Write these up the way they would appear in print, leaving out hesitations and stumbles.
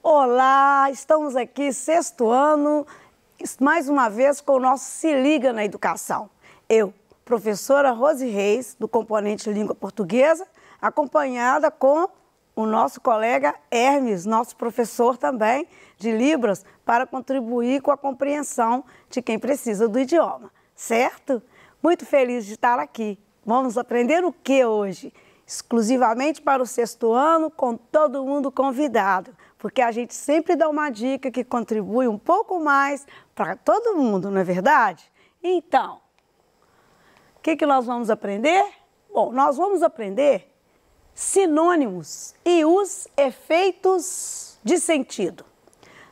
Olá, estamos aqui, sexto ano, mais uma vez com o nosso Se Liga na Educação. Eu, professora Rose Reis, do componente Língua Portuguesa, acompanhada com o nosso colega Hermes, nosso professor também de Libras, para contribuir com a compreensão de quem precisa do idioma, certo? Muito feliz de estar aqui. Vamos aprender o que hoje? Exclusivamente para o sexto ano, com todo mundo convidado, porque a gente sempre dá uma dica que contribui um pouco mais para todo mundo, não é verdade? Então, o que nós vamos aprender? Bom, nós vamos aprender sinônimos e os efeitos de sentido.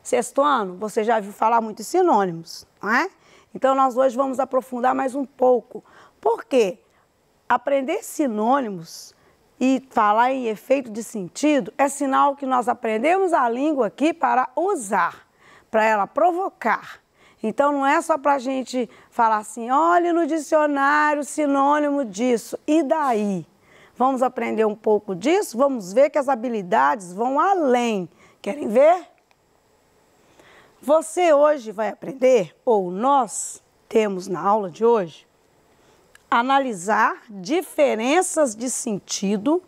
Sexto ano, você já viu falar muito em sinônimos, não é? Então, nós hoje vamos aprofundar mais um pouco. Por quê? Aprender sinônimos e falar em efeito de sentido é sinal que nós aprendemos a língua aqui para usar, para ela provocar. Então, não é só para a gente falar assim, olha no dicionário sinônimo disso, e daí? Vamos aprender um pouco disso? Vamos ver que as habilidades vão além. Querem ver? Você hoje vai aprender, ou nós temos na aula de hoje, analisar diferenças de sentido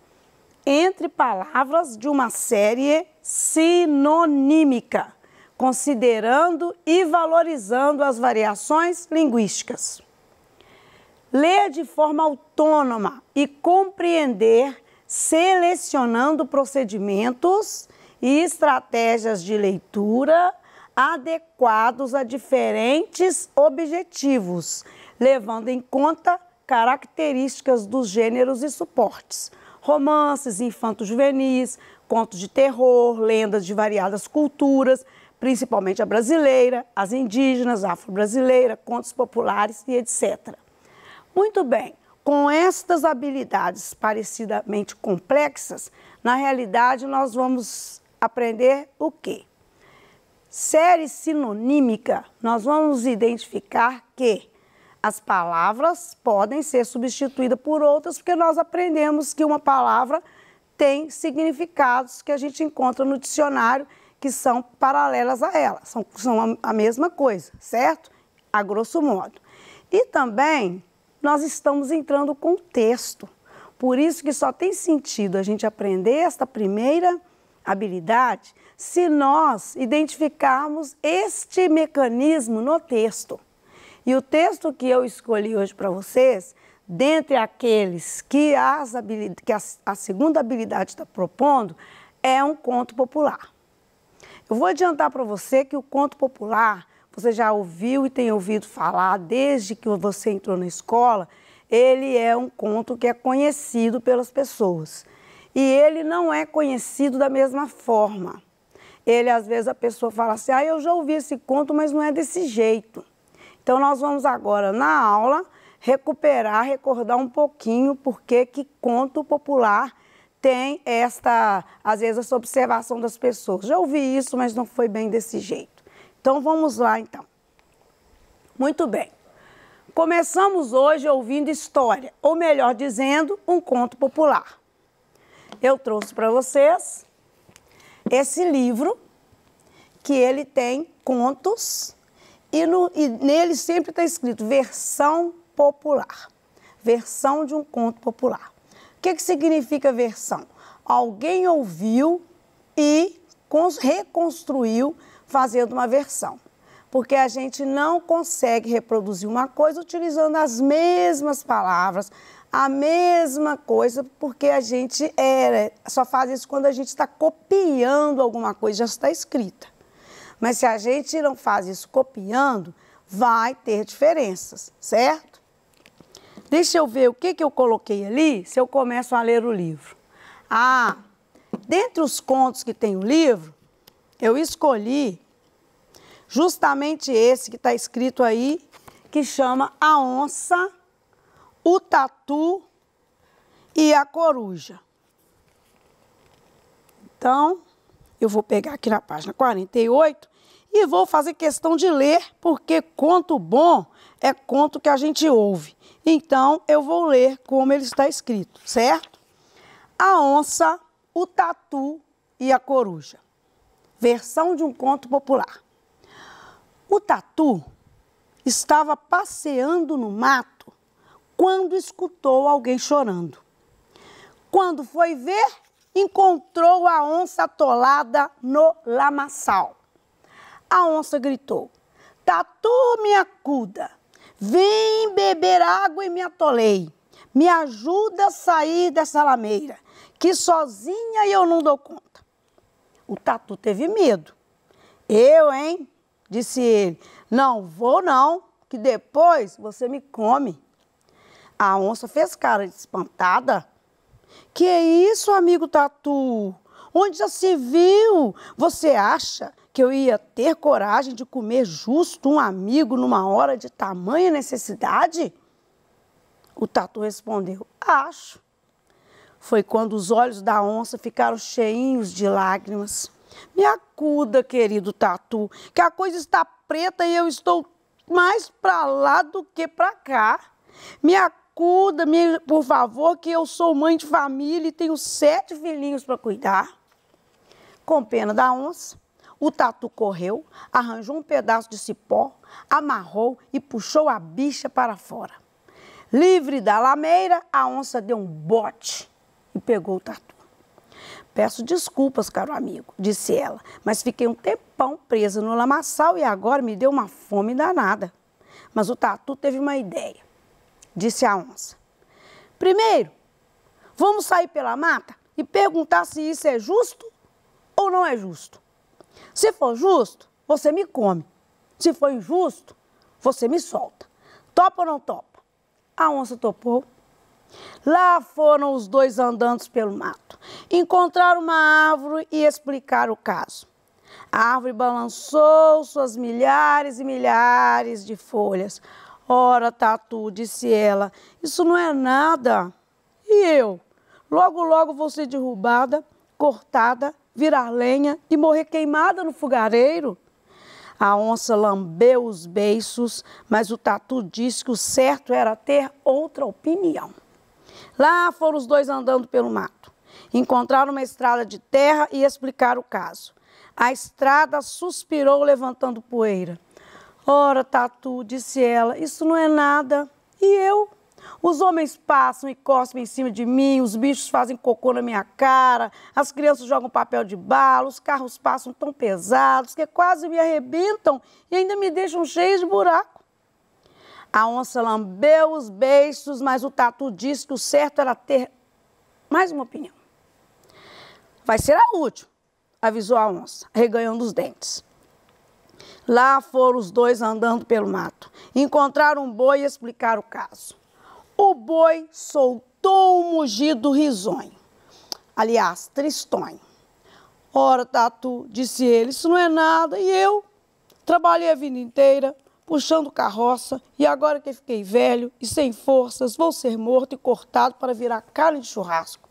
entre palavras de uma série sinonímica, considerando e valorizando as variações linguísticas. Ler de forma autônoma e compreender, selecionando procedimentos e estratégias de leitura adequados a diferentes objetivos, levando em conta características dos gêneros e suportes, romances, infanto-juvenis, contos de terror, lendas de variadas culturas, principalmente a brasileira, as indígenas, a afro-brasileira, contos populares e etc. Muito bem, com estas habilidades parecidamente complexas, na realidade nós vamos aprender o quê? Série sinonímica, nós vamos identificar que as palavras podem ser substituídas por outras, porque nós aprendemos que uma palavra tem significados que a gente encontra no dicionário que são paralelas a ela, são a mesma coisa, certo? A grosso modo. E também nós estamos entrando com o texto, por isso que só tem sentido a gente aprender esta primeira habilidade se nós identificarmos este mecanismo no texto. E o texto que eu escolhi hoje para vocês, dentre aqueles que a segunda habilidade está propondo, é um conto popular. Eu vou adiantar para você que o conto popular, você já ouviu e tem ouvido falar desde que você entrou na escola, ele é um conto que é conhecido pelas pessoas. E ele não é conhecido da mesma forma. Ele, às vezes, a pessoa fala assim, eu já ouvi esse conto, mas não é desse jeito. Então, nós vamos agora, na aula, recordar um pouquinho porque que conto popular tem às vezes, essa observação das pessoas. Já ouvi isso, mas não foi bem desse jeito. Então, vamos lá, então. Muito bem. Começamos hoje ouvindo história, ou melhor dizendo, um conto popular. Eu trouxe para vocês esse livro, que ele tem contos, e nele sempre está escrito versão popular, versão de um conto popular. O que significa versão? Alguém ouviu e reconstruiu fazendo uma versão. Porque a gente não consegue reproduzir uma coisa utilizando as mesmas palavras, a mesma coisa, porque a gente só faz isso quando a gente está copiando alguma coisa, já está escrita. Mas se a gente não faz isso copiando, vai ter diferenças, certo? Deixa eu ver o que eu coloquei ali, se eu começo a ler o livro. Dentre os contos que tem o livro, eu escolhi justamente esse que está escrito aí, que chama A Onça, o Tatu e a Coruja. Então, eu vou pegar aqui na página 48 e vou fazer questão de ler, porque conto bom é conto que a gente ouve. Então, eu vou ler como ele está escrito, certo? A onça, o tatu e a coruja. Versão de um conto popular. O tatu estava passeando no mato quando escutou alguém chorando. Quando foi ver, encontrou a onça atolada no lamaçal. A onça gritou: Tatu, me acuda, vem beber água e me atolei. Me ajuda a sair dessa lameira, que sozinha eu não dou conta. O tatu teve medo. Eu, hein? Disse ele. Não vou não, que depois você me come. A onça fez cara de espantada. Que é isso, amigo tatu? Onde já se viu? Você acha que eu ia ter coragem de comer justo um amigo numa hora de tamanha necessidade? O tatu respondeu: acho. Foi quando os olhos da onça ficaram cheinhos de lágrimas. Me acuda, querido tatu, que a coisa está preta e eu estou mais para lá do que para cá. Me acuda, por favor, que eu sou mãe de família e tenho 7 filhinhos para cuidar. Com pena da onça, o tatu correu, arranjou um pedaço de cipó, amarrou e puxou a bicha para fora. Livre da lameira, a onça deu um bote e pegou o tatu. Peço desculpas, caro amigo, disse ela, mas fiquei um tempão presa no lamaçal e agora me deu uma fome danada. Mas o tatu teve uma ideia, disse a onça. Primeiro, vamos sair pela mata e perguntar se isso é justo ou não é justo. Se for justo, você me come. Se for injusto, você me solta. Topa ou não topa? A onça topou. Lá foram os dois andando pelo mato. Encontraram uma árvore e explicaram o caso. A árvore balançou suas milhares e milhares de folhas. Ora, tatu, disse ela, isso não é nada. E eu? Logo, logo vou ser derrubada, cortada, virar lenha e morrer queimada no fogareiro. A onça lambeu os beiços, mas o tatu disse que o certo era ter outra opinião. Lá foram os dois andando pelo mato. Encontraram uma estrada de terra e explicaram o caso. A estrada suspirou levantando poeira. Ora, tatu, disse ela, isso não é nada. E eu? Os homens passam e cospem em cima de mim, os bichos fazem cocô na minha cara, as crianças jogam papel de bala, os carros passam tão pesados que quase me arrebentam e ainda me deixam cheio de buraco. A onça lambeu os beiços, mas o tatu disse que o certo era ter mais uma opinião. Vai ser a última, avisou a onça, reganhando os dentes. Lá foram os dois andando pelo mato. Encontraram um boi e explicaram o caso. O boi soltou um mugido risonho. Aliás, tristonho. Ora, tatu, disse ele, isso não é nada. E eu trabalhei a vida inteira puxando carroça e agora que fiquei velho e sem forças, vou ser morto e cortado para virar carne de churrasco.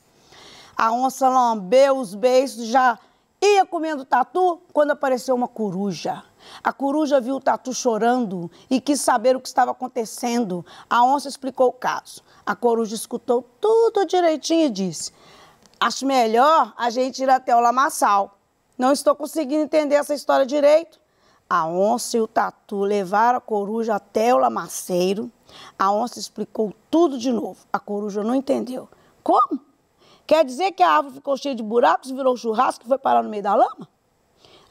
A onça lambeu os beiços, já ia comendo o tatu quando apareceu uma coruja. A coruja viu o tatu chorando e quis saber o que estava acontecendo. A onça explicou o caso. A coruja escutou tudo direitinho e disse: acho melhor a gente ir até o lamaçal. Não estou conseguindo entender essa história direito. A onça e o tatu levaram a coruja até o lamaceiro. A onça explicou tudo de novo. A coruja não entendeu. Como? Quer dizer que a árvore ficou cheia de buracos, virou churrasco e foi parar no meio da lama?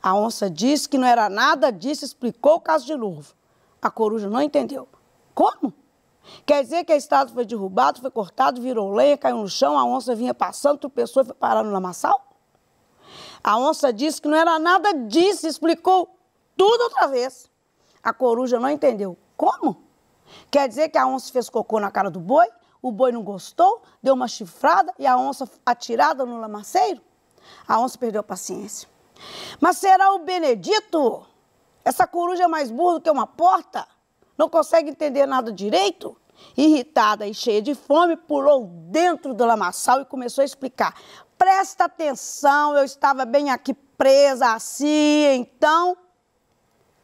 A onça disse que não era nada disso, explicou o caso de novo. A coruja não entendeu. Como? Quer dizer que a estrada foi derrubada, foi cortada, virou lenha, caiu no chão, a onça vinha passando, tropeçou e foi parar no lamaçal? A onça disse que não era nada disso, explicou tudo outra vez. A coruja não entendeu. Como? Quer dizer que a onça fez cocô na cara do boi? O boi não gostou, deu uma chifrada e a onça atirada no lamaceiro? A onça perdeu a paciência. Mas será o Benedito? Essa coruja é mais burra do que uma porta? Não consegue entender nada direito? Irritada e cheia de fome, pulou dentro do lamaçal e começou a explicar. Presta atenção, eu estava bem aqui presa assim, então...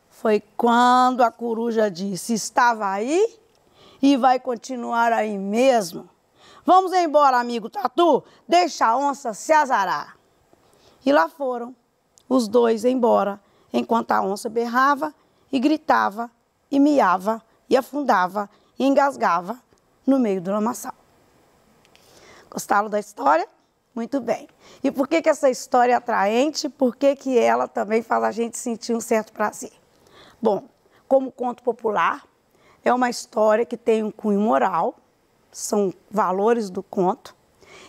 Foi quando a coruja disse, estava aí e vai continuar aí mesmo. Vamos embora, amigo tatu, deixa a onça se azarar. E lá foram os dois embora, enquanto a onça berrava e gritava e miava e afundava e engasgava no meio do lamaçal. Gostaram da história? Muito bem. E por que essa história é atraente? Por que ela também faz a gente sentir um certo prazer? Bom, como conto popular, é uma história que tem um cunho moral, são valores do conto,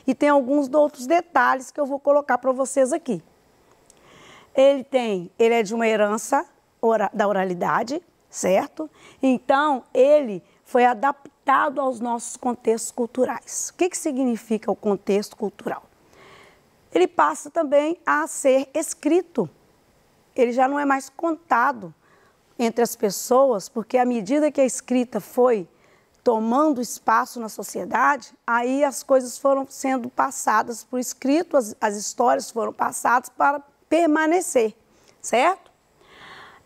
e tem alguns outros detalhes que eu vou colocar para vocês aqui. Ele é de uma herança da oralidade, certo? Então, ele foi adaptado aos nossos contextos culturais. O que significa o contexto cultural? Ele passa também a ser escrito. Ele já não é mais contado entre as pessoas, porque à medida que a escrita foi tomando espaço na sociedade, aí as coisas foram sendo passadas por escrito, as histórias foram passadas para permanecer, certo?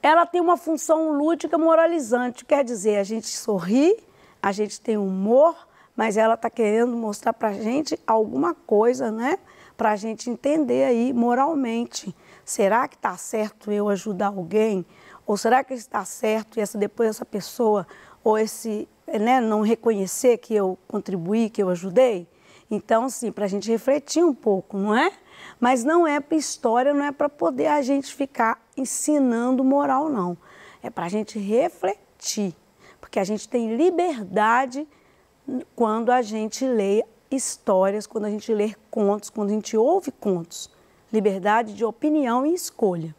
Ela tem uma função lúdica moralizante, quer dizer, a gente sorri, a gente tem humor, mas ela está querendo mostrar para a gente alguma coisa, né? Para a gente entender aí moralmente. Será que está certo eu ajudar alguém? Ou será que está certo e depois essa pessoa, ou não reconhecer que eu contribuí, que eu ajudei? Então, sim, para a gente refletir um pouco, não é? Mas não é para história, não é para poder a gente ficar ensinando moral, não. É para a gente refletir, porque a gente tem liberdade quando a gente lê histórias, quando a gente lê contos, quando a gente ouve contos. Liberdade de opinião e escolha.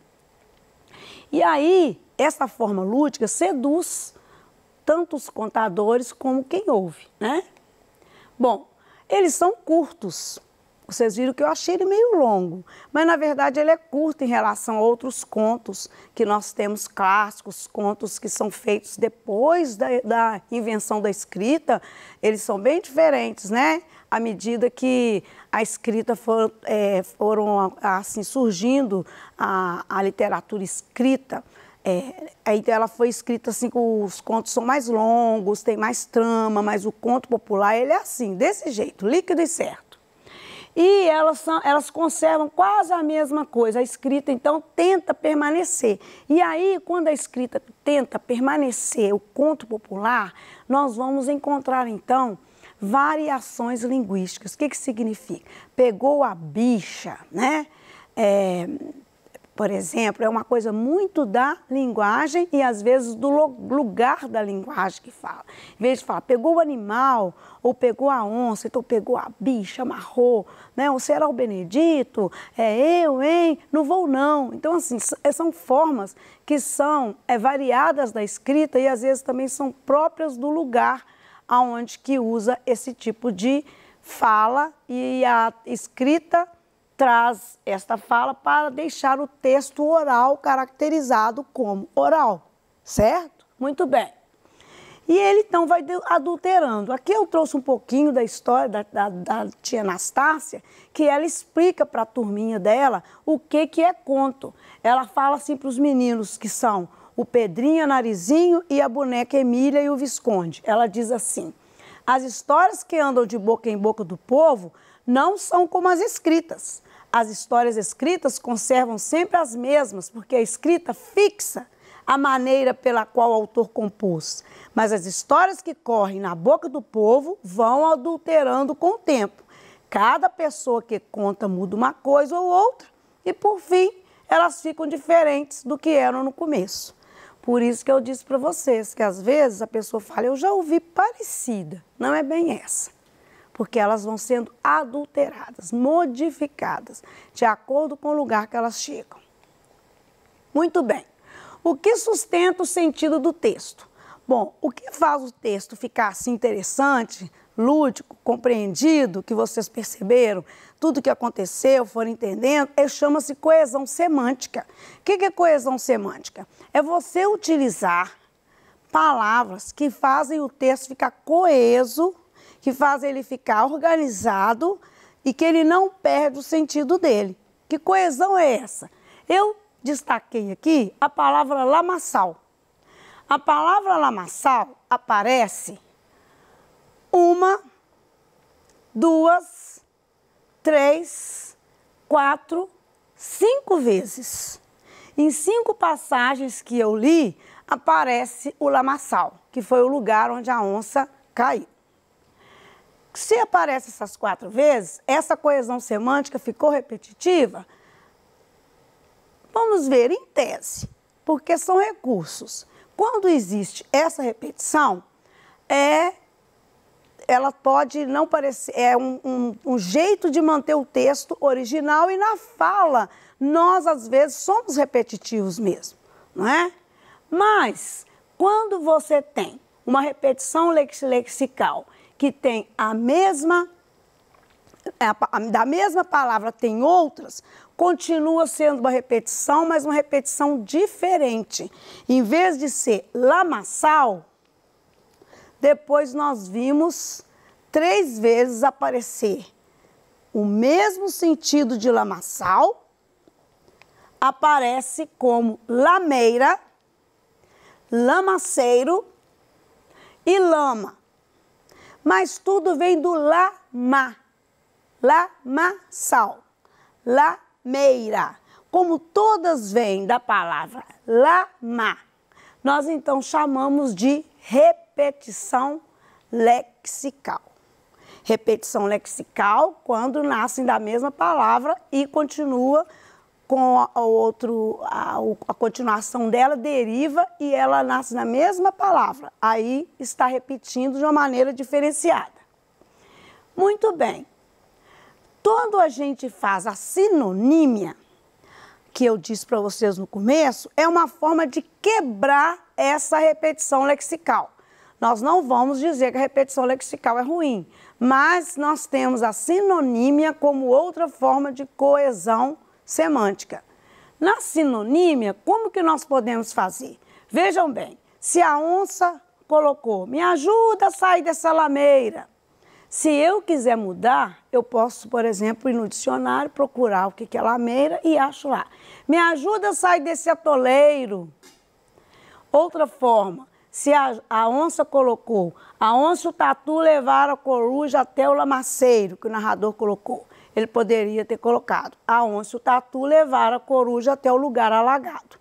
E aí, essa forma lúdica seduz tanto os contadores como quem ouve, né? Bom, eles são curtos. Vocês viram que eu achei ele meio longo, mas na verdade ele é curto em relação a outros contos que nós temos clássicos, contos que são feitos depois da invenção da escrita, eles são bem diferentes, né? À medida que a escrita foram assim, surgindo a literatura escrita, aí ela foi escrita assim, os contos são mais longos, tem mais trama, mas o conto popular ele é assim, desse jeito, líquido e certo. E elas conservam quase a mesma coisa. A escrita, então, tenta permanecer. E aí, quando a escrita tenta permanecer, o conto popular, nós vamos encontrar, então, variações linguísticas. O que significa? Pegou a bicha, né? Por exemplo, é uma coisa muito da linguagem e, às vezes, do lugar da linguagem que fala. Em vez de falar, pegou o animal ou pegou a onça, então pegou a bicha, amarrou, né? Ou será o Benedito? Eu, hein? Não vou, não. Então, assim, são formas que são variadas da escrita e, às vezes, também são próprias do lugar aonde que usa esse tipo de fala e a escrita traz esta fala para deixar o texto oral caracterizado como oral, certo? Muito bem. E ele então vai adulterando. Aqui eu trouxe um pouquinho da história da tia Anastácia, que ela explica para a turminha dela o que é conto. Ela fala assim para os meninos que são o Pedrinho, a Narizinho e a boneca Emília e o Visconde. Ela diz assim, as histórias que andam de boca em boca do povo não são como as escritas. As histórias escritas conservam sempre as mesmas, porque a escrita fixa a maneira pela qual o autor compôs. Mas as histórias que correm na boca do povo vão adulterando com o tempo. Cada pessoa que conta muda uma coisa ou outra e, por fim, elas ficam diferentes do que eram no começo. Por isso que eu disse para vocês que, às vezes, a pessoa fala, eu já ouvi parecida. Não é bem essa. Porque elas vão sendo adulteradas, modificadas, de acordo com o lugar que elas chegam. Muito bem. O que sustenta o sentido do texto? Bom, o que faz o texto ficar assim interessante, lúdico, compreendido, que vocês perceberam, tudo que aconteceu, foram entendendo, chama-se coesão semântica. O que é coesão semântica? É você utilizar palavras que fazem o texto ficar coeso, que fazem ele ficar organizado e que ele não perde o sentido dele. Que coesão é essa? Eu destaquei aqui a palavra lamaçal. A palavra lamaçal aparece 1, 2, 3, 4, 5 vezes. Em 5 passagens que eu li, aparece o lamaçal, que foi o lugar onde a onça caiu. Se aparece essas 4 vezes, essa coesão semântica ficou repetitiva? Vamos ver em tese, porque são recursos. Quando existe essa repetição, ela pode não parecer, é um jeito de manter o texto original, e na fala nós às vezes somos repetitivos mesmo, não é? Mas quando você tem uma repetição lexical que tem da mesma palavra tem outras, continua sendo uma repetição, mas uma repetição diferente. Em vez de ser lamaçal, depois nós vimos 3 vezes aparecer o mesmo sentido de lamaçal, aparece como lameira, lamaceiro e lama. Mas tudo vem do lama, lamaçal, lameira. Como todas vêm da palavra lama, nós então chamamos de repetição lexical. Repetição lexical quando nascem da mesma palavra e continua com a continuação dela deriva e ela nasce na mesma palavra. Aí está repetindo de uma maneira diferenciada. Muito bem. Quando a gente faz a sinonímia, que eu disse para vocês no começo, é uma forma de quebrar essa repetição lexical. Nós não vamos dizer que a repetição lexical é ruim, mas nós temos a sinonímia como outra forma de coesão semântica. Na sinonímia, como que nós podemos fazer? Vejam bem, se a onça colocou, me ajuda a sair dessa lameira. Se eu quiser mudar, eu posso, por exemplo, ir no dicionário, procurar o que é lameira e acho lá. Me ajuda a sair desse atoleiro. Outra forma, se a onça colocou, a onça e o tatu levaram a coruja até o lamaceiro, que o narrador colocou. Ele poderia ter colocado, a onça e o tatu levaram a coruja até o lugar alagado.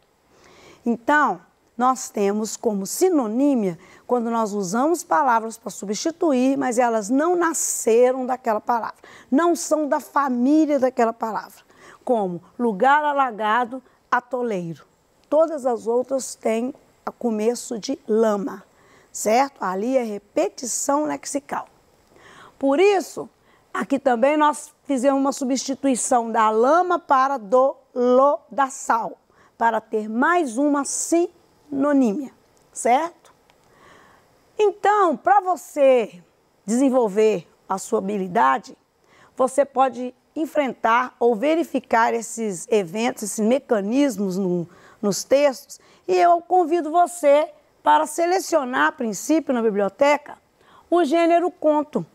Então, nós temos como sinonímia quando nós usamos palavras para substituir, mas elas não nasceram daquela palavra, não são da família daquela palavra, como lugar alagado, atoleiro. Todas as outras têm a começo de lama, certo? Ali é repetição lexical. Por isso, aqui também nós fizemos uma substituição da lama para do lodaçal, para ter mais uma sinonímia, certo? Então, para você desenvolver a sua habilidade, você pode enfrentar ou verificar esses eventos, esses mecanismos nos textos, e eu convido você para selecionar, a princípio, na biblioteca, o gênero conto.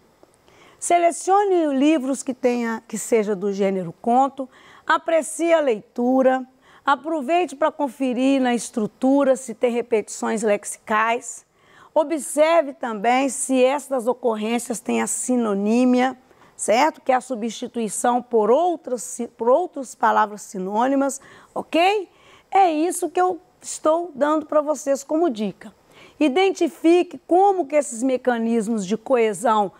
Selecione livros que seja do gênero conto, aprecie a leitura, aproveite para conferir na estrutura se tem repetições lexicais, observe também se essas ocorrências têm a sinonímia, certo? Que é a substituição por outras palavras sinônimas, ok? É isso que eu estou dando para vocês como dica. Identifique como que esses mecanismos de coesão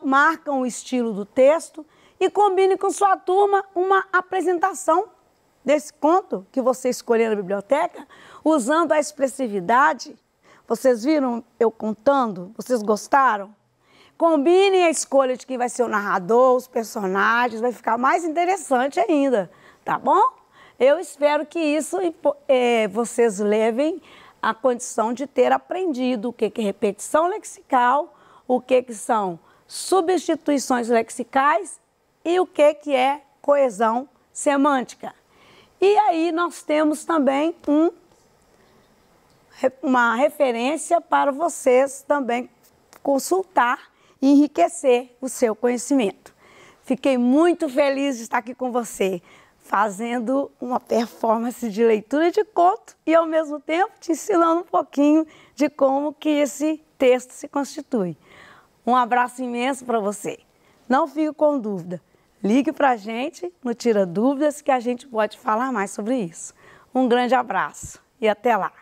marcam o estilo do texto e combine com sua turma uma apresentação desse conto que você escolheu na biblioteca, usando a expressividade. Vocês viram eu contando? Vocês gostaram? Combinem a escolha de quem vai ser o narrador, os personagens, vai ficar mais interessante ainda, tá bom? Eu espero que isso vocês levem a condição de ter aprendido o que é repetição lexical, o que são substituições lexicais e o que é coesão semântica. E aí nós temos também uma referência para vocês também consultar e enriquecer o seu conhecimento. Fiquei muito feliz de estar aqui com você, fazendo uma performance de leitura de conto e, ao mesmo tempo, te ensinando um pouquinho de como que esse texto se constitui. Um abraço imenso para você. Não fique com dúvida. ligue para a gente no Tira Dúvidas que a gente pode falar mais sobre isso. Um grande abraço e até lá!